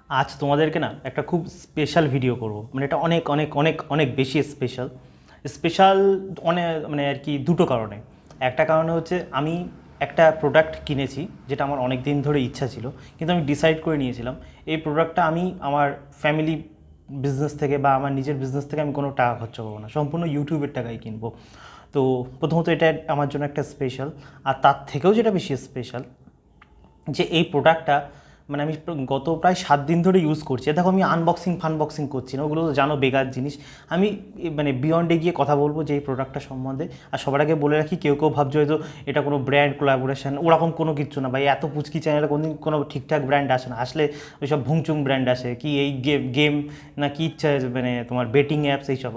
আজ তোমাদেরকে না একটা খুব স্পেশাল ভিডিও করব, মানে এটা অনেক অনেক অনেক অনেক বেশি স্পেশাল। স্পেশাল অনেক মানে আর কি দুটো কারণে। একটা কারণে হচ্ছে আমি একটা প্রোডাক্ট কিনেছি যেটা আমার অনেক দিন ধরে ইচ্ছা ছিল, কিন্তু আমি ডিসাইড করে নিয়েছিলাম এই প্রোডাক্টটা আমি আমার ফ্যামিলি বিজনেস থেকে বা আমার নিজের বিজনেস থেকে আমি কোনো টাকা খরচা করবো না, সম্পূর্ণ ইউটিউবের টাকায় কিনবো। তো প্রথমত এটা আমার জন্য একটা স্পেশাল। আর তার থেকেও যেটা বেশি স্পেশাল, যে এই প্রোডাক্টটা মানে আমি গত প্রায় 7 দিন ধরে ইউজ করছি। দেখো, আমি আনবক্সিং ফানবক্সিং করছি না, ওগুলো তো জানো বেকার জিনিস। আমি মানে বিয়ন্ডে গিয়ে কথা বলবো যে এই প্রোডাক্টটা সম্বন্ধে। আর সবার আগে বলে রাখি, কেউ কেউ ভাবছে হয়তো এটা কোনো ব্র্যান্ড কোলাবোরেশন, ওরকম কোনো কিছু না ভাই। এত পুচকি চ্যানেলে কোনোদিন কোনো ঠিকঠাক ব্র্যান্ড আসে না, আসলে ওইসব ভুংচুং ব্র্যান্ড আসে, কি এই গেম গেম না কি ইচ্ছা, মানে তোমার বেটিং অ্যাপস এইসব।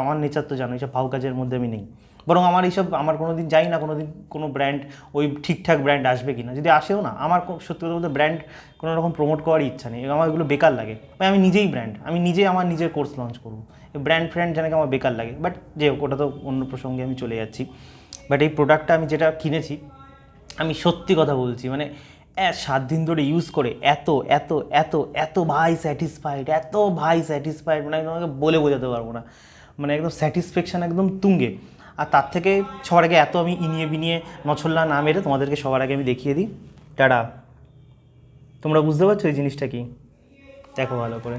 আমার নেচার তো জানো, এইসব ভাউ কাজের মধ্যে আমি নেই। বরং আমার এইসব আমার কোনো দিন যাই না কোনো দিন কোনো ব্র্যান্ড, ওই ঠিকঠাক ব্র্যান্ড আসবে কি না, যদি আসেও না, আমার সত্যি কথা বলতে ব্র্যান্ড কোনো রকম প্রমোট করার ইচ্ছা নেই। আমার এগুলো বেকার লাগে ভাই। আমি নিজেই ব্র্যান্ড, আমি নিজে আমার নিজের কোর্স লঞ্চ করবো। ব্র্যান্ড ফ্র্যান্ড জানাকে আমার বেকার লাগে। বাট যে হোক, ওটা তো অন্য প্রসঙ্গে আমি চলে যাচ্ছি। বাট এই প্রোডাক্টটা আমি যেটা কিনেছি, আমি সত্যি কথা বলছি, মানে 7 দিন ধরে ইউজ করে এত এত এত এত ভাই স্যাটিসফাইড, এত ভাই স্যাটিসফাইড, মানে তোমাকে বলে বোঝাতে পারবো না। মানে একদম স্যাটিসফ্যাকশান একদম তুঙ্গে। আর তার থেকে সবার আগে এত আমি ইনিয়ে বিনিয়ে নছল্লা না মেরে তোমাদেরকে সবার আগে আমি দেখিয়ে দিই। টাটা। তোমরা বুঝতে পারছো এই জিনিসটা কি? দেখো ভালো করে।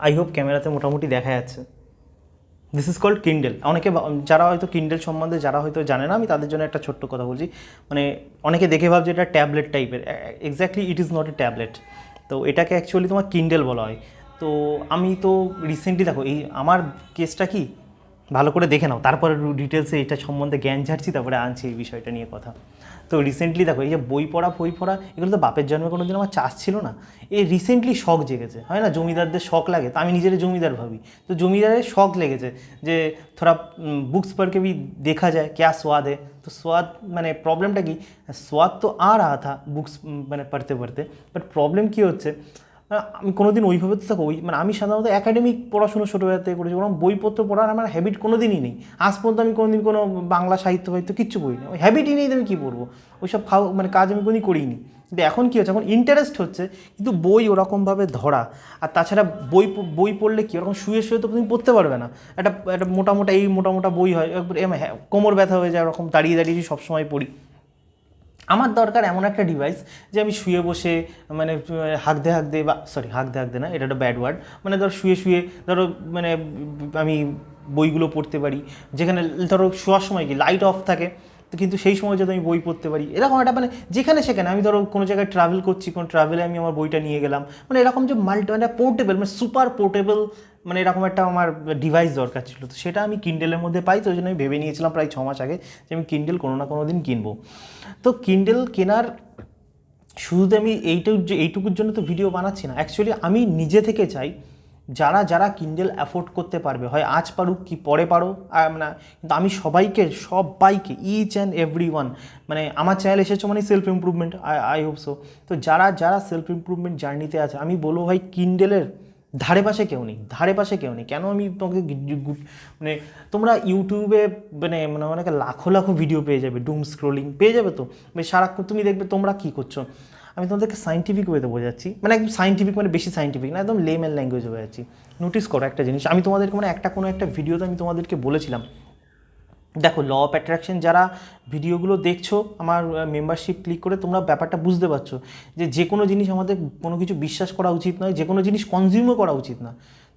আই হোপ ক্যামেরাতে মোটামুটি দেখা যাচ্ছে। This is called Kindle. অনেকে যারা হয়তো কিন্ডেল সম্বন্ধে যারা হয়তো জানে না, আমি তাদের জন্য একটা ছোট্ট কথা বলছি। মানে অনেকে দেখে ভাবছে এটা ট্যাবলেট টাইপের। Exactly it is not a tablet. তো এটাকে অ্যাকচুয়ালি তোমার কিন্ডেল বলা হয়। তো আমি তো রিসেন্টলি, দেখো এই আমার কেসটা কি, ভালো করে দেখে নাও, তারপরে ডিটেলসে এটা সম্বন্ধে জ্ঞান ঝাড়ছি, তারপরে আনছি এই বিষয়টা নিয়ে কথা। তো রিসেন্টলি দেখো, এই যে বই পড়া এগুলো তো বাপের জন্মে কোনো দিন আমার চাষ ছিল না। এই রিসেন্টলি শখ জেগেছে, হয় না জমিদারদের শখ লাগে, তো আমি নিজের জমিদার ভাবি। তো জমিদারের শখ লেগেছে যে থোড়া बुक्स पढ़ के भी देखा जाए क्या स्वाद है। तो स्वाद মানে প্রবলেমটা কি, स्वाद तो आ रहा था बुक्स মানে পড়তে পড়তে, বাট প্রবলেম কী হচ্ছে, আমি কোনো দিন ওইভাবে তো থাকো, মানে আমি সাধারণত একাডেমিক পড়াশুনো ছোটোবেলা থেকে করেছি, কোনো বইপত্র পড়ার আমার হ্যাবিট কোনো দিনই নেই। আজ পর্যন্ত আমি কোনো দিন কোনো বাংলা সাহিত্য ফাহিত্য কিচ্ছু পড়ি না, ওই হ্যাবিটই নেই, তো আমি কী পড়বো, ওইসব মানে কাজ আমি কোনোদিন করিনি। কিন্তু এখন কী হচ্ছে, এখন ইন্টারেস্ট হচ্ছে, কিন্তু বই ওরকমভাবে ধরা। আর তাছাড়া বই পড়লে কি, ওরকম শুয়ে শুয়ে তো তুমি পড়তে পারবে না। একটা একটা মোটা বই হয়, কোমর ব্যথা হয়ে যায়, ওরকম দাঁড়িয়ে দাঁড়িয়ে সবসময় পড়ি। আমার দরকার এমন একটা ডিভাইস যে আমি শুয়ে বসে, মানে হাঁকতে বা সরি হাঁকতে না, এটা একটা ব্যাড ওয়ার্ড, মানে ধরো শুয়ে শুয়ে ধরো মানে আমি বইগুলো পড়তে পারি। যেখানে ধরো শোয়ার সময় কি লাইট অফ থাকে, তো কিন্তু সেই সময় যদি আমি বই পড়তে পারি, এরকম একটা মানে যেখানে সেখানে আমি ধরো কোনো জায়গায় ট্রাভেল করছি, কোনো ট্রাভেলে আমি আমার বইটা নিয়ে গেলাম, মানে এরকম যে মানে পোর্টেবল, মানে সুপার পোর্টেবল, মানে এরকম একটা আমার ডিভাইস দরকার ছিল। তো সেটা আমি কিন্ডেলের মধ্যে পাই, তো ওই জন্য আমি ভেবে নিয়েছিলাম প্রায় 6 মাস আগে যে আমি কিন্ডেল কোনো না কোনো দিন কিনবো। তো কিন্ডেল কেনার শুরুতে আমি এইটুকুর জন্য তো ভিডিও বানাচ্ছি না, অ্যাকচুয়ালি আমি নিজে থেকে চাই যারা যারা কিন্ডেল অ্যাফোর্ড করতে পারবে, হয় আজ পারুক কি পরে পারো, মানে কিন্তু আমি সবাইকে ইচ অ্যান্ড এভরি ওয়ান, মানে আমার চ্যানেল এসেছো মানে self improvement, I hope so. তো যারা যারা সেলফ ইমপ্রুভমেন্ট জার্নিতে আছে, আমি বলবো ভাই কিন্ডেলের ধারে পাশে কেউ নেই। কেন আমি তোমাকে মানে তোমরা ইউটিউবে মানে মানে অনেকে লাখো লাখো ভিডিও পেয়ে যাবে, ডুম স্ক্রোলিং পেয়ে যাবে। তো সারাক্ষণ তুমি দেখবে তোমরা কী করছো, আমি তোমাদেরকে সাইন্টিফিক ওয়েতে বোঝাচ্ছি, মানে একদম সাইন্টিফিক, মানে বেশি সাইন্টিফিক না, একদম লেম্যান ল্যাঙ্গুয়েজে বোঝাচ্ছি। নোটিস করো একটা জিনিস, আমি তোমাদেরকে মানে কোনো একটা ভিডিওতে আমি তোমাদেরকে বলেছিলাম, দেখো ল অফ অ্যাট্রাকশন যারা ভিডিওগুলো দেখছো আমার মেম্বারশিপ ক্লিক করে, তোমরা ব্যাপারটা বুঝতে পারছো যে কোনো জিনিস আমাদের কোনো কিছু বিশ্বাস করা উচিত নয়, যে কোনো জিনিস কনজিউমও করা উচিত না।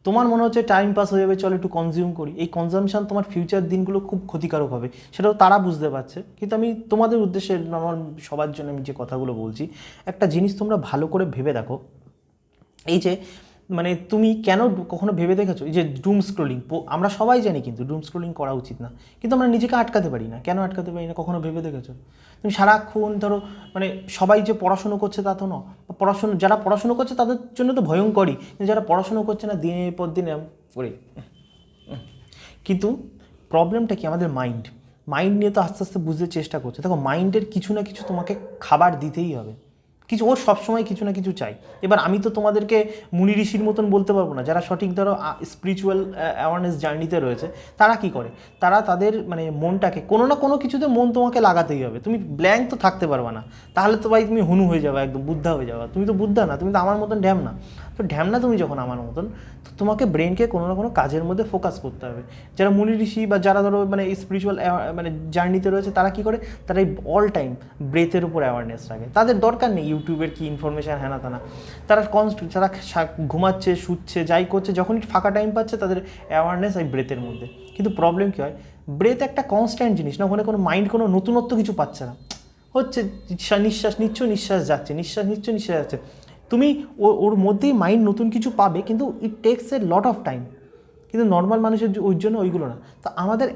তোমার মনে হচ্ছে টাইম পাস হয়ে যাবে, চলো একটু কনজিউম করি, এই কনজামশান তোমার ফিউচার দিনগুলো খুব ক্ষতিকারক হবে, সেটাও তারা বুঝতে পারছে। কিন্তু আমি তোমাদের উদ্দেশ্যে, আমার সবার জন্য আমি যে কথাগুলো বলছি, একটা জিনিস তোমরা ভালো করে ভেবে দেখো, এই যে মানে তুমি কেন কখনো ভেবে দেখেছো এই যে ডুম স্ক্রোলিং, আমরা সবাই জানি কিন্তু ডুম স্ক্রোলিং করা উচিত না, কিন্তু আমরা নিজেকে আটকাতে পারি না, কেন আটকাতে পারি না কখনো ভেবে দেখেছো? তুমি সারাক্ষণ ধরো, মানে সবাই যে পড়াশুনো করছে তা তো নয়, যারা পড়াশুনো করছে তাদের জন্য তো ভয়ঙ্করই, কিন্তু যারা পড়াশুনো করছে না দিনের পর দিন করে, কিন্তু প্রবলেমটা কি, আমাদের মাইন্ড নিয়ে তো আস্তে আস্তে বুঝতে চেষ্টা করছে। দেখো মাইন্ডের কিছু না কিছু তোমাকে খাবার দিতেই হবে, কিছু, ও সবসময় কিছু না কিছু চাই। এবার আমি তো তোমাদেরকে মুনি ঋষির মতন বলতে পারবো না। যারা সঠিক ধরো স্পিরিচুয়াল অ্যাওয়ারনেস জার্নিতে রয়েছে, তারা কি করে, তারা তাদের মানে মনটাকে কোনো না কোনো কিছুতে মন তোমাকে লাগাতেই হবে। তুমি ব্ল্যাঙ্ক তো থাকতে পারবে না, তাহলে তো ভাই তুমি হনু হয়ে যাবে, একদম বুদ্ধা হয়ে যাবে। তুমি তো বুদ্ধা না, তুমি তো আমার মতন ঢ্যাম না। তো ঢ্যাম না তুমি যখন আমার মতন, তো তোমাকে ব্রেনকে কোনো না কোনো কাজের মধ্যে ফোকাস করতে হবে। যারা মুনি ঋষি বা যারা ধরো মানে স্পিরিচুয়াল মানে জার্নিতে রয়েছে, তারা কি করে, তারা এই অল টাইম ব্রেথের উপর অ্যাওয়ারনেস রাখে। তাদের দরকার নেই ইউটিউবের কি ইনফরমেশান হ্যানা তানা। তারা তারা ঘুমাচ্ছে, শুচ্ছে, যাই করছে, যখনই ফাঁকা টাইম পাচ্ছে তাদের অ্যাওয়ারনেস এই ব্রেথের মধ্যে। কিন্তু প্রবলেম কী হয়, ব্রেথ একটা কনস্ট্যান্ট জিনিস না, ওখানে কোনো মাইন্ড কোনো নতুনত্ব কিছু পাচ্ছে না। হচ্ছে নিঃশ্বাস নিচ্ছ, নিঃশ্বাস যাচ্ছে, নিঃশ্বাস নিচ্ছ, নিঃশ্বাস যাচ্ছে। তুমি ওর মধ্যেই মাইন্ড নতুন কিছু পাবে, কিন্তু it takes A lot of time. কিন্তু নর্মাল মানুষের ওই জন্য ওইগুলো না। তো আমাদের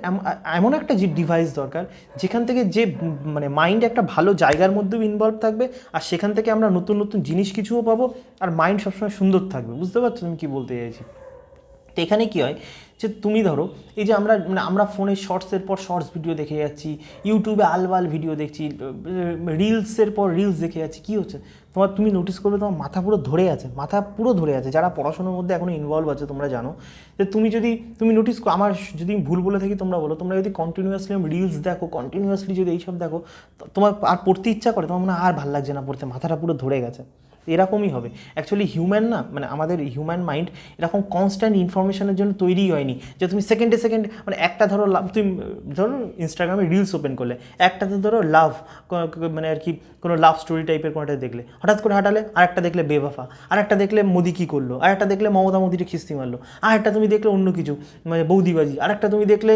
এমন একটা যে ডিভাইস দরকার, যেখান থেকে যে মানে মাইন্ড একটা ভালো জায়গার মধ্যেও ইনভলভ থাকবে, আর সেখান থেকে আমরা নতুন নতুন জিনিস কিছুও পাবো, আর মাইন্ড সবসময় সুন্দর থাকবে। বুঝতে পারছো আমি কী বলতে চাইছি? তো এখানে কী হয় যে তুমি ধরো এই যে আমরা ফোনে শর্টসের পর শর্টস ভিডিও দেখে যাচ্ছি, ইউটিউবে আলবাল ভিডিও দেখছি, রিলসের পর রিলস দেখে যাচ্ছি, কী হচ্ছে তুমি নোটিস করবে তোমার মাথা পুরো ধরে আছে, মাথা পুরো ধরে আছে। যারা পড়াশোনার মধ্যে এখনও ইনভলভ আছে তোমরা জানো যে তুমি নোটিস করো, আমার যদি ভুল বলে থাকি তোমরা বলো, তোমরা যদি কন্টিনিউয়াসলি রিলস দেখো, কন্টিনিউয়াসলি যদি এইসব দেখো, তোমার আর পড়তে ইচ্ছা করে, তোমার মনে আর ভালো লাগছে না পড়তে, মাথাটা পুরো ধরে গেছে। এরকমই হবে অ্যাকচুয়ালি হিউম্যান না, মানে আমাদের হিউম্যান মাইন্ড এরকম কনস্ট্যান্ট ইনফরমেশনের জন্য তৈরিই হয়নি যে তুমি সেকেন্ডে মানে একটা ধরো তুমি ধরো ইনস্টাগ্রামে রিলস ওপেন করলে, একটাতে ধরো লাভ মানে আর কি কোনো লাভ স্টোরি টাইপের কোনোটা দেখলে, হঠাৎ করে হাঁটালে আরেকটা দেখলে বেবাফা, আরেকটা দেখলে মোদি কী করলো, আরেকটা দেখলে মমতা মোদিটা খিস্তি মারলো, আরেকটা তুমি দেখলে অন্য কিছু মানে বৌদিবাজি, আরেকটা তুমি দেখলে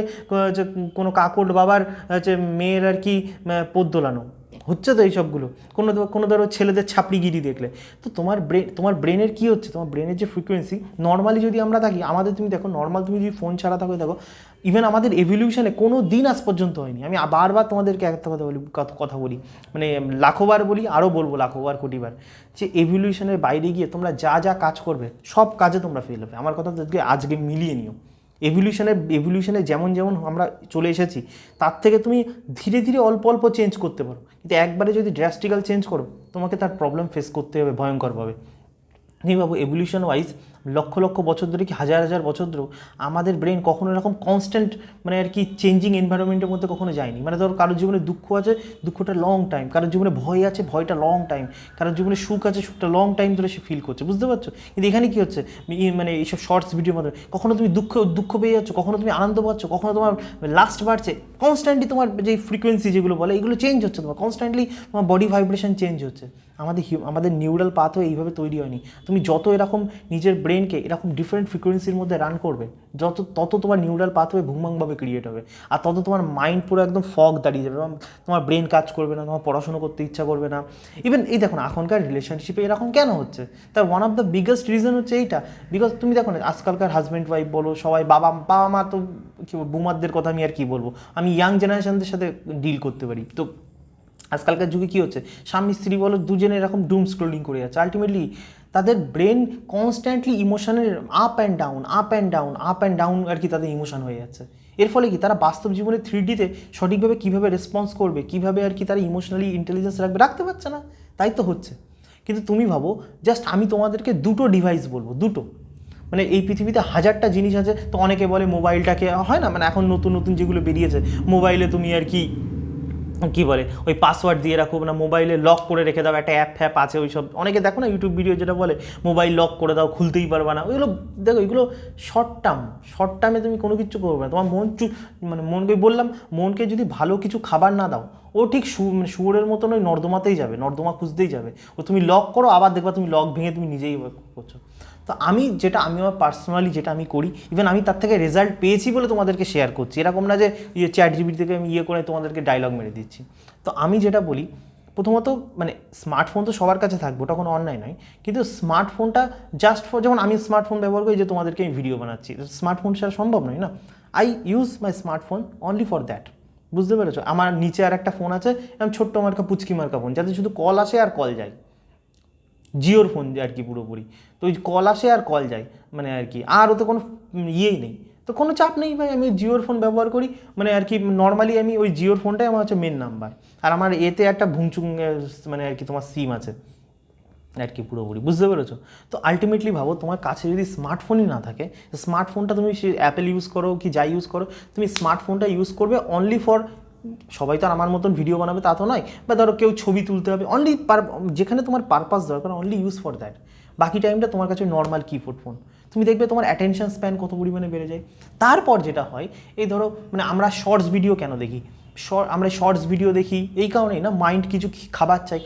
কোনো কাকট বাবার হচ্ছে মেয়ের আর কি পোদ দোলানো হচ্ছে। তো এইসবগুলো কোনো ধরো ছেলেদের ছাপড়িগিরি দেখলে, তো তোমার ব্রেনের কী হচ্ছে, তোমার ব্রেনের যে ফ্রিকোয়েন্সি, নর্মালি যদি আমরা থাকি, আমাদের তুমি দেখো নর্মাল তুমি যদি ফোন ছাড়া থাকো, দেখো ইভেন আমাদের এভলিউশনে কোনো দিন আজ পর্যন্ত হয়নি। আমি বারবার তোমাদেরকে একটা কথা বলি, মানে লাখোবার বলি, আরও বলবো লাখোবার কোটিবার, যে এভলিউশনের বাইরে গিয়ে তোমরা যা যা কাজ করবে সব কাজে তোমরা ফেল হবে। আমার কথা আজকে মিলিয়ে নিও। এভলিউশনে যেমন যেমন আমরা চলে এসেছি, তার থেকে তুমি ধীরে ধীরে অল্প অল্প চেঞ্জ করতে পারো, কিন্তু একবারে যদি ড্রাস্টিক্যাল চেঞ্জ করো, তোমাকে তার প্রবলেম ফেস করতে হবে ভয়ঙ্করভাবে। তুমি ভাবো এভলিউশন ওয়াইজ লক্ষ লক্ষ বছর ধরে কি হাজার হাজার বছর ধরেও আমাদের ব্রেন কখনো এরকম কনস্ট্যান্ট মানে আর কি চেঞ্জিং এনভায়রনমেন্টের মধ্যে কখনো যায়নি। মানে ধরো কারোর জীবনে দুঃখ আছে, দুঃখটা লং টাইম, কারোর জীবনে ভয় আছে, ভয়টা লং টাইম, কারোর জীবনে সুখ আছে, সুখটা লং টাইম ধরে সে ফিল করছে। বুঝতে পারছো? কিন্তু এখানে কী হচ্ছে, মানে এইসব শর্টস ভিডিওর মধ্যে কখনো তুমি দুঃখ পেয়ে যাচ্ছ, কখনো তুমি আনন্দ পাচ্ছ, কখনো তোমার লাস্ট বাড়ছে, কনস্ট্যান্টলি তোমার যে ফ্রিকোয়েন্সি যেগুলো বলে এগুলো চেঞ্জ হচ্ছে, তোমার কনস্ট্যান্টলি তোমার বডি ভাইব্রেশন চেঞ্জ হচ্ছে। আমাদের নিউরাল পাথওয়ে এইভাবে তৈরি হয়নি। তুমি যত এরকম নিজের ব্রেনকে এরকম ডিফারেন্ট ফ্রিকোয়েন্সির মধ্যে রান করবে, তত তোমার নিউরাল পাথওয়ে ভুংভাংভাবে ক্রিয়েট হবে, আর তত তোমার মাইন্ড পুরো একদম ফগ দাঁড়িয়ে যাবে, তোমার ব্রেন কাজ করবে না, তোমার পড়াশোনা করতে ইচ্ছা করবে না। ইভেন এই দেখো না এখনকার রিলেশনশিপে এরকম কেন হচ্ছে, তার one of the biggest reason হচ্ছে এইটা। বিকজ তুমি দেখো না আজকালকার হাজব্যান্ড ওয়াইফ বলো, সবাই বাবা মা তো কী বুমারদের কথা আমি আর কি বলবো, আমি ইয়াং জেনারেশনদের সাথে ডিল করতে পারি। তো আজকালকার যুগে কী হচ্ছে, স্বামী স্ত্রী বলো দুজনে এরকম ডুম স্ক্রোলিং করে যাচ্ছে, আলটিমেটলি তাদের ব্রেন কনস্ট্যান্টলি ইমোশনের আপ অ্যান্ড ডাউন আর কি তাদের ইমোশন হয়ে যাচ্ছে। এর ফলে কি তারা বাস্তব জীবনে 3Dতে সঠিকভাবে কীভাবে রেসপন্স করবে, কীভাবে আর কি তারা ইমোশনালি ইন্টেলিজেন্স রাখতে পারছে না, তাই তো হচ্ছে। কিন্তু তুমি ভাবো জাস্ট আমি তোমাদেরকে দুটো ডিভাইস বলবো, দুটো, মানে এই পৃথিবীতে হাজারটা জিনিস আছে। তো অনেকে বলে মোবাইলটাকে হয় না, মানে এখন নতুন নতুন যেগুলো বেরিয়েছে, মোবাইলে তুমি আর কি বলে ওই পাসওয়ার্ড দিয়ে রাখো না, মোবাইলে লক করে রেখে দাও, একটা অ্যাপ আছে ওই সব, অনেকে দেখো না ইউটিউব ভিডিও যেটা বলে মোবাইল লক করে দাও, খুলতেই পারবে না। ওইগুলো দেখো, এগুলো শর্ট টার্মে তুমি কোনো কিছু করবে না। তোমার মানে মনকে বললাম, মনকে যদি ভালো কিছু খাবার না দাও, ও ঠিক শুয়োরের মতন ওই নর্দমাতেই যাবে, নর্দমা খুঁজতেই যাবে। ও তুমি লক করো, আবার দেখবা তুমি লক ভেঙে তুমি নিজেই করছো। তো আমি আমার পার্সোনালি যেটা আমি করি, ইভেন আমি তার থেকে রেজাল্ট পেয়েছি বলে তোমাদেরকে শেয়ার করছি, এরকম না যে চ্যাট জিপিটি থেকে আমি করে তোমাদেরকে ডায়লগ মেরে দিচ্ছি। তো আমি যেটা বলি, প্রথমত মানে স্মার্টফোন তো সবার কাছে থাকবে, ওটা কোনো অন্যায় নয়, কিন্তু স্মার্টফোনটা জাস্ট যেমন আমি স্মার্টফোন ব্যবহার করি যে তোমাদেরকে আমি ভিডিও বানাচ্ছি, স্মার্টফোন ছাড়া সম্ভব নয় না। I use my smartphone only for that. বুঝতে পেরেছো? আমার নিচে আর একটা ফোন আছে, এরকম ছোট্ট মার্কা পুচকি মার্কা ফোন, যাতে শুধু কল আসে আর কল যায়, জিওর ফোন আর কি পুরোপুরি। তো ওই কল আসে আর কল যায়, মানে আর কি, আর ওতে কোনো ইয়েই নেই, তো কোনো চাপ নেই ভাই। আমি জিওর ফোন ব্যবহার করি, মানে আর কি নর্মালি আমি ওই জিওর ফোনটাই আমার হচ্ছে মেন নাম্বার, আর আমার এতে একটা ভুংচুং মানে আর কি তোমার সিম আছে, আর কি পুরোপুরি, বুঝতে পেরেছো? তো আলটিমেটলি ভাবো, তোমার কাছে যদি স্মার্টফোনই না থাকে, স্মার্টফোনটা তুমি সে অ্যাপেল ইউজ করো কি যাই ইউজ করো, তুমি স্মার্টফোনটা ইউজ করবে অনলি ফর, সবাই তো আর আমার মতন ভিডিও বানাবে তা তো নয়, বা ধরো কেউ ছবি তুলতে হবে, অনলি যেখানে তোমার পারপাস দরকার অনলি ইউজ ফর দ্যাট। বাকি টাইমটা তোমার কাছে নর্মাল কিবোর্ড ফোন, তুমি দেখবে তোমার অ্যাটেনশন স্প্যান কত পরিমাণে বেড়ে যায়। তারপর যেটা হয়, এই ধরো মানে আমরা শর্টস ভিডিও কেন দেখি, আমরা শর্টস ভিডিও দেখি এই কারণেই না, মাইন্ড কিছু খাবার চাই,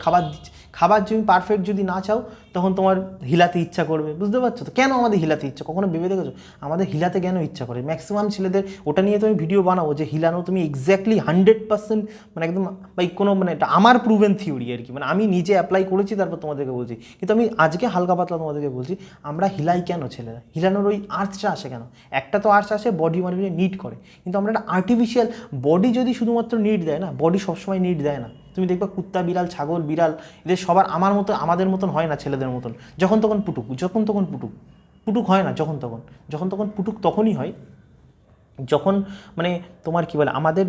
খাবার যদি পারফেক্ট যদি না চাও তখন তোমার হিলাতে ইচ্ছা করবে, বুঝতে পারছো? তো কেন আমাদের হিলাতে ইচ্ছা, কখনো ভেবে দেখেছো আমাদের হিলাতে কেন ইচ্ছা করে? ম্যাক্সিমাম ছেলেদের ওটা নিয়ে তুমি ভিডিও বানাবো যে হিলানো তুমি এক্স্যাক্টলি 100% মানে একদম, বা কোনো মানে এটা আমার প্রুভেন থিওরি আর কি, মানে আমি নিজে অ্যাপ্লাই করেছি তারপর তোমাদেরকে বলছি। কিন্তু আমি আজকে হালকা পাতলা তোমাদেরকে বলছি, আমরা হিলাই কেন ছেলেরা, হিলানোর ওই আর্টসটা আসে কেন? একটা তো আর্টস আসে বডি মানে নিড করে, কিন্তু আমরা একটা আর্টিফিশিয়াল বডি যদি শুধুমাত্র নিড দেয় না, বডি সবসময় নিড দেয় না। তুমি দেখবা কুত্তা বিড়াল ছাগল বিড়াল এদের সবার আমাদের মতন হয় না, ছেলেদের মতন যখন তখন পুটুক হয় না, যখন তখন পুটুক তখনই হয় যখন মানে তোমার কী বলে আমাদের,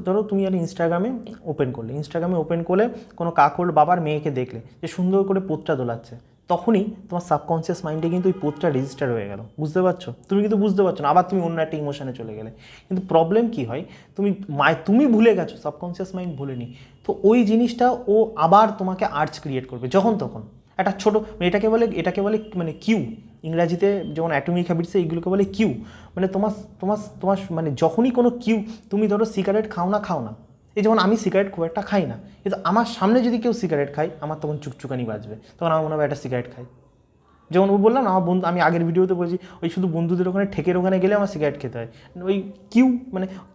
ধরো তুমি আর ইনস্টাগ্রামে ওপেন করলে কোনো কাকুর বাবার মেয়েকে দেখলে যে সুন্দর করে পোতটা দোলাচ্ছে, তখনই তোমার সাবকনসিয়াস মাইন্ডে কিন্তু ওই পোতটা রেজিস্টার হয়ে গেল, বুঝতে পারছো? তুমি কিন্তু বুঝতে পারছো না, আবার তুমি অন্য একটা ইমোশনে চলে গেলে। কিন্তু প্রবলেম কি হয়, তুমি ভুলে গেছো, সাবকনসিয়াস মাইন্ড ভুলেনি, তো ওই জিনিসটা ও আবার তোমাকে আর্টস ক্রিয়েট করবে যখন তখন। একটা ছোটো এটাকে বলে মানে কিউ, ইংরাজিতে যেমন অ্যাটমিক হ্যাবিটসে এইগুলোকে বলে কিউ। মানে তোমার তোমার তোমার মানে যখনই কোনো কিউ, তুমি ধরো সিগারেট খাও না, এই যেমন আমি সিগারেট খুব একটা খাই না, কিন্তু আমার সামনে যদি কেউ সিগারেট খায় আমার তখন চুকচুকানি বাজবে, তখন আমার মনে হবে একটা সিগারেট খাই। যেমন ও বললাম না, আমার বন্ধু, আমি আগের ভিডিওতে বলছি ওই শুধু বন্ধুদের ওখানে ঠেকের ওখানে গেলে আমার সিগারেট খেতে হয়। ওই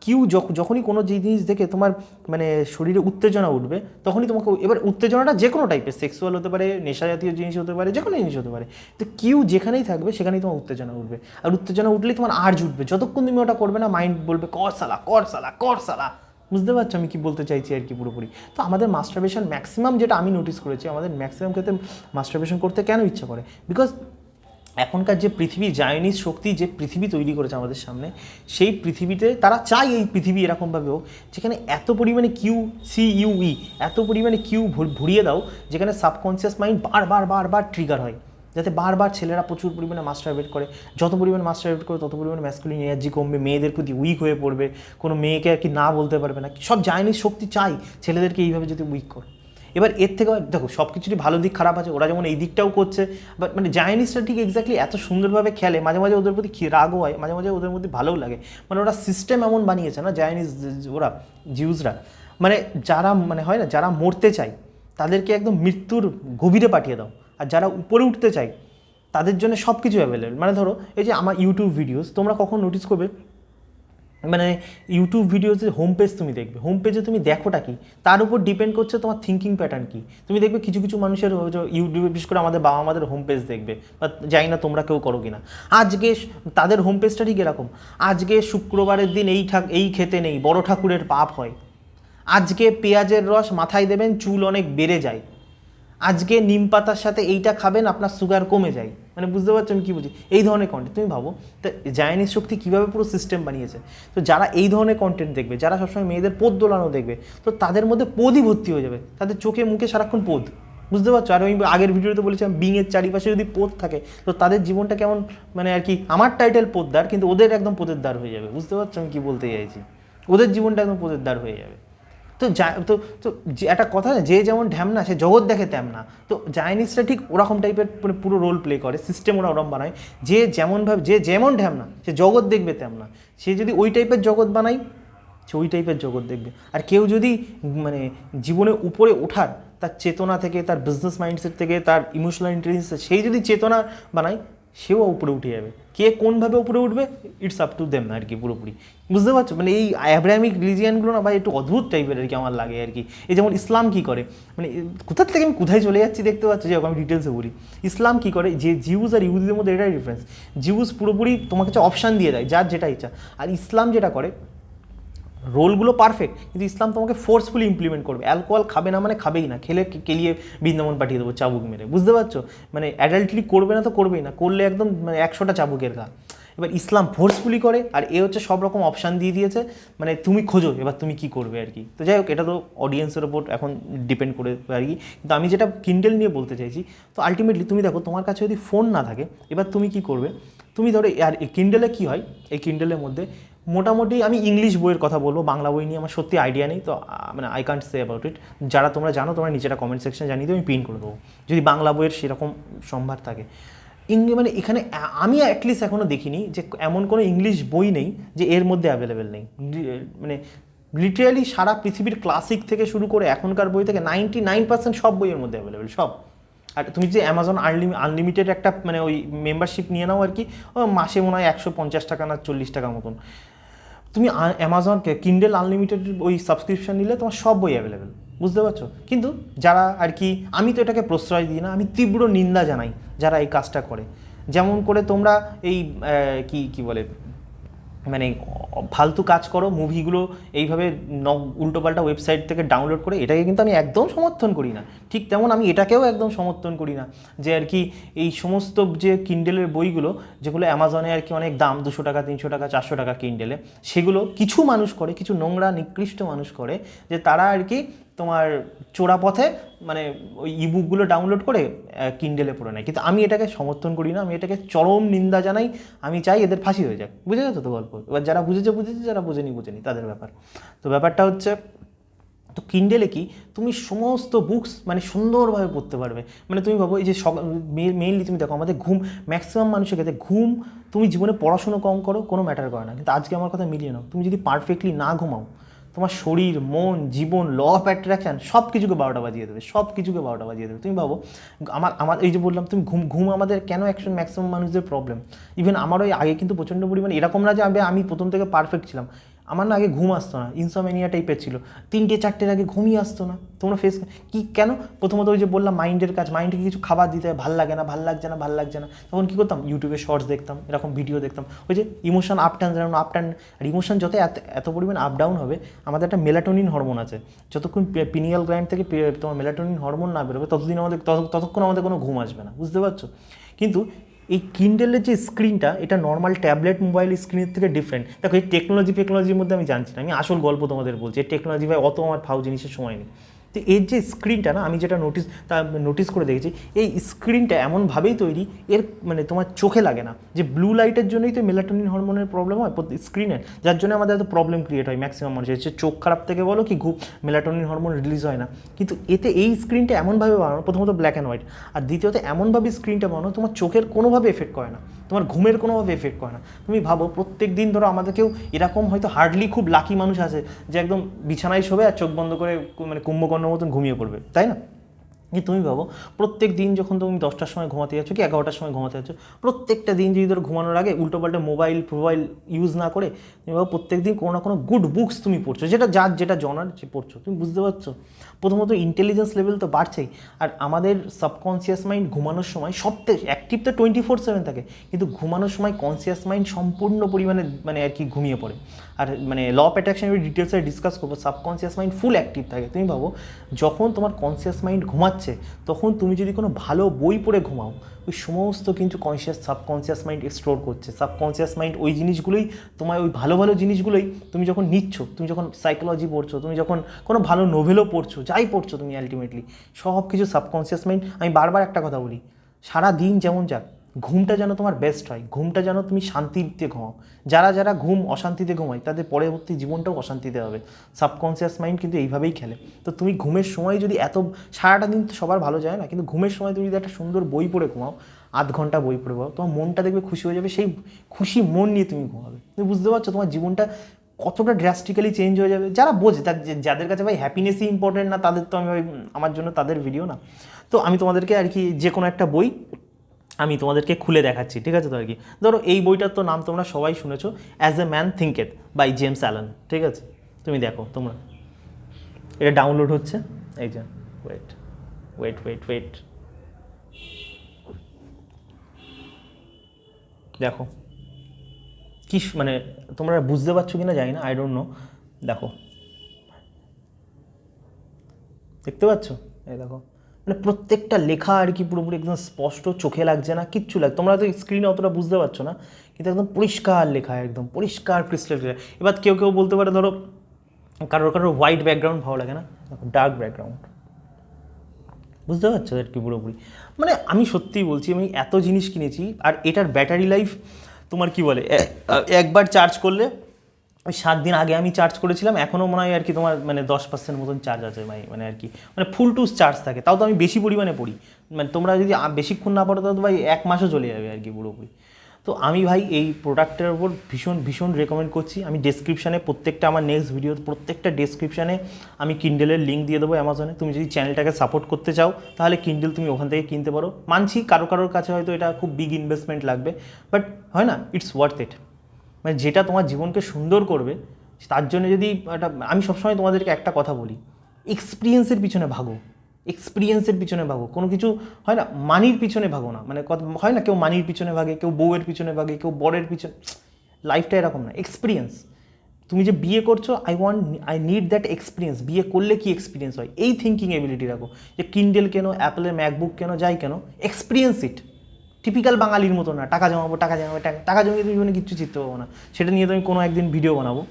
কিউ যখনই কোনো জিনিস দেখে তোমার মানে শরীরে উত্তেজনা উঠবে, তখনই তোমাকে, এবার উত্তেজনাটা যে কোনো টাইপের, সেক্সুয়াল হতে পারে, নেশা জাতীয় জিনিস হতে পারে, যে কোনো জিনিস হতে পারে, তো কিউ যেখানেই থাকবে সেখানেই তোমার উত্তেজনা উঠবে। আর উত্তেজনা উঠলেই তোমার আর্জ উঠবে, যতক্ষণ তুমি ওটা করবে না মাইন্ড বলবে কর সালা। বুঝতে পারছো আমি কি বলতে চাইছি আর কি পুরোপুরি? তো আমাদের মাস্টারবেশন ম্যাক্সিমাম, যেটা আমি নোটিস করেছি, আমাদের ম্যাক্সিমাম ক্ষেত্রে মাস্টারবেশন করতে কেন ইচ্ছা করে, বিকজ এখনকার যে পৃথিবী, জায়নিস শক্তি যে পৃথিবী তৈরি করেছে আমাদের সামনে, সেই পৃথিবীতে তারা চায় এই পৃথিবী এরকমভাবে হোক যেখানে এত পরিমাণে এত পরিমাণে কিউ ভরিয়ে দাও, যেখানে সাবকনসিয়াস মাইন্ড বারবার ট্রিগার হয়, যাতে বারবার ছেলেরা প্রচুর পরিমাণে মাস্টারবেট করে। যত পরিমাণে মাস্টারবেট করে তত পরিমাণে ম্যাসকুলিন এনার্জি কমবে, মেয়েদের প্রতি উইক হয়ে পড়বে, কোনো মেয়েকে আর কি না বলতে পারবে না, সব জায়নিস শক্তি চাই ছেলেদেরকে এইভাবে যদি উইক করে। এবার এর থেকে দেখো সব কিছুরই ভালো দিক খারাপ আছে, ওরা যেমন এই দিকটাও করছে, বাট মানে জায়নিসটা ঠিক এক্স্যাক্টলি এত সুন্দরভাবে খেলে, মাঝে মাঝে ওদের প্রতি রাগও হয়, মাঝে মাঝে ওদের মধ্যে ভালোও লাগে। মানে ওরা সিস্টেম এমন বানিয়েছে না জায়নিস, ওরা জিউসরা, মানে যারা মানে হয় না, যারা মরতে চায় তাদেরকে একদম মৃত্যুর গভীরে পাঠিয়ে দাও, আর যারা উপরে উঠতে চায় তাদের জন্য সব কিছু অ্যাভেলেবেল। মানে ধরো এই যে আমার ইউটিউব ভিডিওস, তোমরা কখন নোটিস করবে, মানে ইউটিউব ভিডিওতে হোম পেজ তুমি দেখবে, হোম পেজে তুমি দেখোটা কি, তার উপর ডিপেন্ড করছে তোমার থিঙ্কিং প্যাটার্ন কি। তুমি দেখবে কিছু মানুষের ইউটিউবে, বিশেষ করে আমাদের বাবা আমাদের হোম পেজ দেখবে, বা জানি না তোমরা কেউ করো কিনা, আজকে তাদের হোম পেজটা ঠিক এরকম, আজকে শুক্রবারের দিন এই খেতে নেই, বড় ঠাকুরের পাপ হয়, আজকে পেঁয়াজের রস মাথায় দেবেন চুল অনেক বেড়ে যায়, আজকে নিম পাতার সাথে এইটা খাবেন আপনার সুগার কমে যায়। মানে বুঝতে পারছো আমি কী বলছি? এই ধরনের কন্টেন্ট তুমি ভাবো তো জায়নিস শক্তি কীভাবে পুরো সিস্টেম বানিয়েছে। তো যারা এই ধরনের কন্টেন্ট দেখবে, যারা সবসময় মেয়েদের পোদ দোলানো দেখবে, তো তাদের মধ্যে পোদই ভর্তি হয়ে যাবে, তাদের চোখে মুখে সারাক্ষণ পোদ, বুঝতে পারছো? আর আমি আগের ভিডিওতে বলেছিলাম বিংয়ের চারিপাশে যদি পোদ থাকে তো তাদের জীবনটা কেমন, মানে আর কি, আমার টাইটেল পোদদার, কিন্তু ওদের একদম পোদের দ্বার হয়ে যাবে। বুঝতে পারছো আমি কী বলতে চাইছি? ওদের জীবনটা একদম পোদের দ্বার হয়ে যাবে। তো তো যে একটা কথা না, যে যেমন ঢ্যামনা সে জগৎ দেখে তেমনা, তো জায়নিসটা ঠিক ওরকম টাইপের মানে পুরো রোল প্লে করে, সিস্টেম ওরা ওরকম বানায়, যে যেমন ঢ্যামনা সে জগৎ দেখবে তেমনা, সে যদি ওই টাইপের জগৎ বানায় সে ওই টাইপের জগৎ দেখবে। আর কেউ যদি মানে জীবনে উপরে ওঠার, তার চেতনা থেকে, তার বিজনেস মাইন্ডসেট থেকে, তার ইমোশনাল ইন্টেলিজেন্স, সেই যদি চেতনা বানায় সেও উপরে উঠে যাবে। কে কোনভাবে উপরে উঠবে it's up to them are কি পুরোপুরি, বুঝতে পারছো? মানে এই অ্যাব্রাহামিক রিলিজিয়ানগুলো না ভাই একটু অদ্ভুত টাইপের আর কি আমার লাগে আর কি। এই যেমন ইসলাম কী করে, মানে কোথার থেকে আমি কোথায় চলে যাচ্ছি দেখতে পাচ্ছি, যে আমি ডিটেলসে বলি। ইসলাম কী করে, যে জিউস আর ইহুদিদের মধ্যে এটাই ডিফারেন্স, জিউস পুরোপুরি তোমাকে কাছে অপশান দিয়ে দেয় যার যেটা ইচ্ছা, আর ইসলাম যেটা করে রোলগুলো পারফেক্ট, কিন্তু ইসলাম তোমাকে ফোর্সফুলি ইমপ্লিমেন্ট করবে। অ্যালকোহল খাবে না মানে খাবেই না, খেলে কেলিয়ে বৃন্দাবন পাঠিয়ে দেবো চাবুক মেরে, বুঝতে পারছো? মানে অ্যাডাল্টলি করবে না তো করবেই না, করলে একদম মানে 100টা চাবুকের ঘা। এবার ইসলাম ফোর্সফুলি করে, আর এ হচ্ছে সব রকম অপশান দিয়ে দিয়েছে, মানে তুমি খোঁজো এবার তুমি কি করবে আর কি। তো যাই হোক, এটা তো অডিয়েন্সের ওপর এখন ডিপেন্ড করে আর কি। কিন্তু আমি যেটা কিন্ডেল নিয়ে বলতে চাইছি, তো আলটিমেটলি তুমি দেখো তোমার কাছে যদি ফোন না থাকে, এবার তুমি কি করবে, তুমি ধরো আর কিন্ডেলে কী হয়, এই কিন্ডেলের মধ্যে মোটামুটি আমি ইংলিশ বইয়ের কথা বলবো, বাংলা বই নিয়ে আমার সত্যি আইডিয়া নেই, তো মানে I can't say about it. যারা তোমরা জানো তোমরা নিচেটা কমেন্ট সেকশন জানিয়ে দিও, আমি পিন করে দেবো যদি বাংলা বইয়ের সেরকম সম্ভার থাকে। মানে এখানে আমি অ্যাটলিস্ট এখনও দেখিনি যে এমন কোনো ইংলিশ বই নেই যে এর মধ্যে অ্যাভেলেবেল নেই। মানে লিটারালি সারা পৃথিবীর ক্লাসিক থেকে শুরু করে এখনকার বই থেকে 99% সব বইয়ের মধ্যে অ্যাভেলেবেল, সব। আর তুমি যে অ্যামাজন আনলিমিটেড একটা মানে ওই মেম্বারশিপ নিয়ে নাও আর কি, মাসে মনে হয় 150 টাকা না 40 টাকা মতন, তুমি অ্যামাজনকে কিন্ডেল আনলিমিটেড ওই সাবস্ক্রিপশন নিলে তোমার সব বই অ্যাভেলেবেল, বুঝতে পারছো? কিন্তু যারা আর কি, আমি তো এটাকে প্রশ্রয় দিই না, আমি তীব্র নিন্দা জানাই যারা এই কাজটা করে। যেমন করে তোমরা এই কি বলে মানে ফালতু কাজ করো, মুভিগুলো এইভাবে উল্টোপাল্টা ওয়েবসাইট থেকে ডাউনলোড করে, এটাকে কিন্তু আমি একদম সমর্থন করি না। ঠিক তেমন আমি এটাকেও একদম সমর্থন করি না যে আর কি এই সমস্ত যে কিন্ডেলের বইগুলো যেগুলো অ্যামাজনে আর কি অনেক দাম, 200 টাকা 300 টাকা 400 টাকা কিন্ডেলে, সেগুলো কিছু মানুষ করে, কিছু নোংরা নিকৃষ্ট মানুষ করে, যে তারা আর কি তোমার চোরা পথে মানে ওই ইবুকগুলো ডাউনলোড করে কিন্ডেলে পড়ে নেয়। কিন্তু আমি এটাকে সমর্থন করি না, আমি এটাকে চরম নিন্দা জানাই। আমি চাই এদের ফাঁসি হয়ে যাক। বুঝে গেছো তো গল্প? এবার যারা বুঝেছে বুঝেছে, যারা বুঝেনি তাদের ব্যাপার। তো ব্যাপারটা হচ্ছে, তো কিন্ডেলে কি তুমি সমস্ত বুকস মানে সুন্দরভাবে পড়তে পারবে। মানে তুমি ভাবো এই যে মেইনলি তুমি দেখো আমাদের ঘুম, ম্যাক্সিমাম মানুষের ক্ষেত্রে ঘুম, তুমি জীবনে পড়াশুনো কম করো কোনো ম্যাটার করে না, কিন্তু আজকে আমার কথা মিলিয়ে নাও, তুমি যদি পারফেক্টলি না ঘুমাও, তোমার শরীর, মন, জীবন, ল অফ অ্যাট্রাকশান সব কিছুকে 12টা বাজিয়ে দেবে, সব কিছুকে 12টা বাজিয়ে দেবে। তুমি ভাবো আমার এই যে বললাম তুমি ঘুম আমাদের কেন অ্যাকশন ম্যাক্সিমাম মানুষদের প্রবলেম। ইভেন আমারও আগে কিন্তু প্রচণ্ড পরিমাণে এরকম না যে আমি প্রথম থেকে পারফেক্ট ছিলাম, আমার না আগে ঘুম আসতো না, ইনসোমেনিয়া টাইপের ছিল, 3টে 4টের আগে ঘুমই আসতো না। তোমরা ফেস কি কেন? প্রথমত ওই যে বললাম মাইন্ডের কাজ, মাইন্ডকে কিছু খাবার দিতে হয়, ভাল লাগে না, ভাল লাগছে না, ভাল লাগছে না, তখন কী করতাম, ইউটিউবে শর্টস দেখতাম, এরকম ভিডিও দেখতাম, ওই যে ইমোশন আপ টার্ন যেমন আপ টার্ন। আর ইমোশন যত এত পরিমাণ আপ ডাউন হবে, আমাদের একটা মেলাটোনিন হরমোন আছে, যতক্ষণ পিনিয়াল গ্ল্যান্ড থেকে তোমার মেলাটোনিন হরমোন না বেরোবে ততদিন ততক্ষণ আমাদের কোনো ঘুম আসবে না, বুঝতে পারছো? কিন্তু এই কিন্ডেলের যে স্ক্রিনটা, এটা নর্মাল ট্যাবলেট মোবাইল স্ক্রিনের থেকে ডিফারেন্ট। দেখো এই টেকনোলজির মধ্যে আমি জানছি না, আমি আসল গল্প তোমাদের বলছি। এই টেকনোলজি ভাই অত আমার ফাউ জিনিসের সময় নেই। তো এর যে স্ক্রিনটা না, আমি যেটা নোটিস করে দেখেছি, এই স্ক্রিনটা এমনভাবেই তৈরি, এর মানে তোমার চোখে লাগে না, যে ব্লু লাইটের জন্যই তো মেলাটোনিন হরমোনের প্রবলেম হয় স্ক্রিনের, যার জন্য আমাদের এত প্রবলেম ক্রিয়েট হয় ম্যাক্সিমাম মানুষের, হচ্ছে চোখ খারাপ থেকে বলো কি মেলাটোনিন হরমোন রিলিজ হয় না। কিন্তু এতে এই স্ক্রিনটা এমনভাবে বানানো, প্রথমত ব্ল্যাক অ্যান্ড হোয়াইট, আর দ্বিতীয়ত এমনভাবে স্ক্রিনটা বানানো তোমার চোখের কোনোভাবে এফেক্ট করে না, তোমার ঘুমের কোনোভাবে এফেক্ট করে না। তুমি ভাবো প্রত্যেক দিন ধরো আমাদের কেউ এরকম হয়তো হার্ডলি খুব লাকি মানুষ আছে যে একদম বিছানায় শোবে আর চোখ বন্ধ করে মানে কুম্ভকর্ণ মতন ঘুমিয়ে পড়বে, তাই না? কিন্তু তুমি ভাবো প্রত্যেক দিন যখন তুমি 10টার সময় ঘুমাতে যাচ্ছ কি 11টার সময় ঘুমাতে যাচ্ছ, প্রত্যেকটা দিন যদি ধরো ঘুমানোর আগে উল্টোপাল্টা মোবাইল ইউজ না করে তুমি ভাবো প্রত্যেক দিন কোনো না কোনো গুড বুকস তুমি পড়ছো, যেটা জনার যে পড়ছো, তুমি বুঝতে পারছো? প্রথমত ইন্টেলিজেন্স লেভেল তো বাড়ছেই, আর আমাদের সাবকনসিয়াস মাইন্ড ঘুমানোর সময় সবথেকে অ্যাক্টিভ তো 24/7 থাকে, কিন্তু ঘুমানোর সময় কনসিয়াস মাইন্ড সম্পূর্ণ পরিমাণে মানে আর কি ঘুমিয়ে পড়ে। আর মানে ল অফ অ্যাট্রাকশনের ডিটেলসে ডিসকাস করবো, সাবকনসিয়াস মাইন্ড ফুল অ্যাক্টিভ থাকে। তুমি ভাবো যখন তোমার কনসিয়াস মাইন্ড ঘুমাচ্ছে, তখন তুমি যদি কোনো ভালো বই পড়ে ঘুমাও, ওই সমস্ত কিন্তু সাবকনসিয়াস মাইন্ড এক্সপ্লোর করছে। সাবকনসিয়াস মাইন্ড ওই জিনিসগুলোই তোমার, ওই ভালো ভালো জিনিসগুলোই তুমি যখন নিচ্ছ, তুমি যখন সাইকোলজি পড়ছো, তুমি যখন কোনো ভালো নোভেলও পড়ছো, যাই পড়ছো তুমি আলটিমেটলি সব কিছু সাবকনসিয়াস মাইন্ড। আমি বারবার একটা কথা বলি, সারা দিন যেমন যাক, ঘুমটা যেন তোমার বেস্ট হয়, ঘুমটা যেন তুমি শান্তিতে ঘুমাও। যারা ঘুম অশান্তিতে ঘুমায় তাদের পরবর্তী জীবনটাও অশান্তিতে হবে। সাবকনসিয়াস মাইন্ড কিন্তু এইভাবেই খেলে। তো তুমি ঘুমের সময় যদি সারাটা দিন তো সবার ভালো যায় না, কিন্তু ঘুমের সময় তুমি যদি একটা সুন্দর বই পড়ে ঘুমাও, 8 ঘন্টা বই পড়ে ঘুমাও, তোমার মনটা দেখবে খুশি হয়ে যাবে, সেই খুশি মন নিয়ে তুমি ঘুমাবে। তুমি বুঝতে পারছো তোমার জীবনটা কতটা ড্রাস্টিক্যালি চেঞ্জ হয়ে যাবে। যারা বোঝে, যাদের কাছে ভাই হ্যাপিনেসই ইম্পর্টেন্ট না, তাদের তো আমি আমার জন্য তাদের ভিডিও না। তো আমি তোমাদেরকে আর কি যে কোনো একটা বই আমি তোমাদেরকে খুলে দেখাচ্ছি, ঠিক আছে? তো আর কি ধরো এই বইটার তো নাম তোমরা সবাই শুনেছো, as a man thinketh by James Allen, ঠিক আছে? তুমি দেখো, তোমরা এটা ডাউনলোড হচ্ছে, এই যে ওয়েট ওয়েট ওয়েট ওয়েট দেখো কি মানে তোমরা বুঝতে পারছো কি না জানি না, আই ডোন্ট নো। দেখো, দেখতে পাচ্ছ? এই দেখো মানে প্রত্যেকটা লেখা আর কি পুরোপুরি একদম স্পষ্ট, চোখে লাগছে না, কিচ্ছু লাগে, তোমরা হয়তো স্ক্রিনে অতটা বুঝতে পারছো না, কিন্তু একদম পরিষ্কার লেখা, একদম পরিষ্কার ক্রিস্টাল ক্লিয়ার। এবার কেউ কেউ বলতে পারে ধরো কারোর কারোর হোয়াইট ব্যাকগ্রাউন্ড ভালো লাগে না, ডার্ক ব্যাকগ্রাউন্ড, বুঝতে পারছো আর কি পুরোপুরি। মানে আমি সত্যিই বলছি, আমি এত জিনিস কিনেছি, আর এটার ব্যাটারি লাইফ তোমার কি বলে, একবার চার্জ করলে, ওই 7 দিন আগে আমি চার্জ করেছিলাম, এখনও মনে হয় আর কি তোমার মানে 10% মতন চার্জ আছে ভাই, মানে আর কি মানে ফুল টু চার্জ থাকে, তাও তো আমি বেশি পরিমাণে পড়ি, মানে তোমরা যদি বেশিক্ষণ না পড়ো তাহলে তো ভাই 1 মাসও চলে যাবে আর কি পুরোপুরি। তো আমি ভাই এই প্রোডাক্টের ওপর ভীষণ ভীষণ রেকমেন্ড করছি। আমি ডেসক্রিপশানে প্রত্যেকটা আমার নেক্সট ভিডিও প্রত্যেকটা ডেসক্রিপশানে আমি কিন্ডেলের লিঙ্ক দিয়ে দেবো অ্যামাজনে, তুমি যদি চ্যানেলটাকে সাপোর্ট করতে চাও তাহলে কিন্ডেল তুমি ওখান থেকে কিনতে পারো। মানছি কারো কারোর কাছে হয়তো এটা খুব বিগ ইনভেস্টমেন্ট লাগবে, বাট হয় না, ইটস ওয়ার্থ ইট। মানে যেটা তোমার জীবনকে সুন্দর করবে তার জন্য যদি একটা, আমি সবসময় তোমাদেরকে একটা কথা বলি, এক্সপিরিয়েন্সের পিছনে ভাগো, এক্সপিরিয়েন্সের পিছনে ভাগো, কোনো কিছু হয় না মানির পিছনে ভাগো না, মানে হয় না কেউ মানির পিছনে ভাগে, কেউ বউয়ের পিছনে ভাগে, কেউ বরের পিছনে, লাইফটা এরকম না, এক্সপিরিয়েন্স। তুমি যে বিয়ে করছো, আই নিড দ্যাট এক্সপিরিয়েন্স, বিয়ে করলে কি এক্সপিরিয়েন্স হয়, এই থিঙ্কিং এবিলিটি রাখো, যে কিন্ডেল কেন, অ্যাপেলের ম্যাকবুক কেন, যাই কেন, এক্সপিরিয়েন্স ইট। টিপিক্যাল বাঙালির মতো না, টাকা জমাবো, টাকা জমাবো, টাকা জমিয়ে তুমি জীবনে কিচ্ছু চিনতে পারবো না, সেটা নিয়ে তুমি কোনো একদিন ভিডিও বানাবো।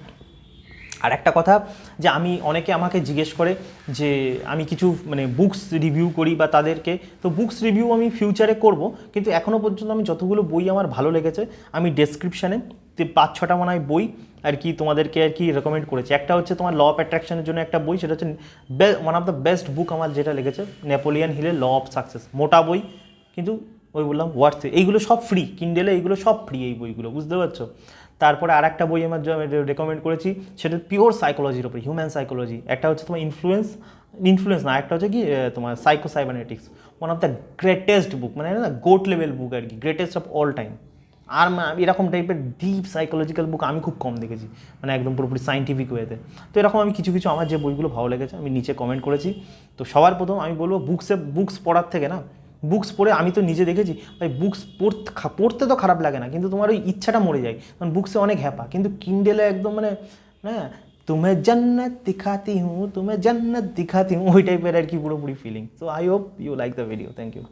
আর একটা কথা, যে আমি অনেকে আমাকে জিজ্ঞেস করে যে আমি কিছু মানে বুকস রিভিউ করি বা তাদেরকে, তো বুকস রিভিউ আমি ফিউচারে করব, কিন্তু এখনও পর্যন্ত আমি যতগুলো বই আমার ভালো লেগেছে আমি ডেসক্রিপশানে 5-6টা মনে হয় বই আর কি তোমাদেরকে আর কি রেকমেন্ড করেছি। একটা হচ্ছে তোমার ল অফ অ্যাট্রাকশনের জন্য একটা বই, সেটা হচ্ছে ওয়ান অফ দ্য বেস্ট বুক আমার যেটা লেগেছে, নেপোলিয়ান হিলের ল অফ সাকসেস, মোটা বই কিন্তু ওই বললাম ওয়ার্থ, এইগুলো সব ফ্রি, কিন্ডেলে এইগুলো সব ফ্রি এই বইগুলো, বুঝতে পারছো। তারপরে আর একটা বই আমার রেকমেন্ড করেছি, সেটা পিওর সাইকোলজির ওপর, হিউম্যান সাইকোলজি। একটা হচ্ছে তোমার ইনফ্লুয়েন্স না, একটা হচ্ছে কি তোমার সাইকোসাইবারনেটিক্স, ওয়ান অফ দ্য গ্রেটেস্ট বুক, মানে না গোট লেভেল বুক আর কি, গ্রেটেস্ট অফ অল টাইম। আর এরকম টাইপের ডিপ সাইকোলজিক্যাল বুক আমি খুব কম দেখেছি, মানে একদম পুরোপুরি সাইন্টিফিক ওয়েতে। তো এরকম আমি কিছু কিছু আমার যে বইগুলো ভালো লেগেছে আমি নিচে কমেন্ট করেছি। তো সবার প্রথম আমি বলবো বুকস পড়ার থেকে না, বুকস পড়ে আমি তো নিজে দেখেছি ভাই, বুকস পড়তে তো খারাপ লাগে না, কিন্তু তোমার ওই ইচ্ছাটা মরে যায়, কারণ বুকসে অনেক হ্যাপা, কিন্তু কিন্ডেলে একদম মানে হ্যাঁ, তুমি জান্নাত দিখাতি হুঁ ওই টাইপের আর কি পুরোপুরি feeling. So I hope you like the video, thank you.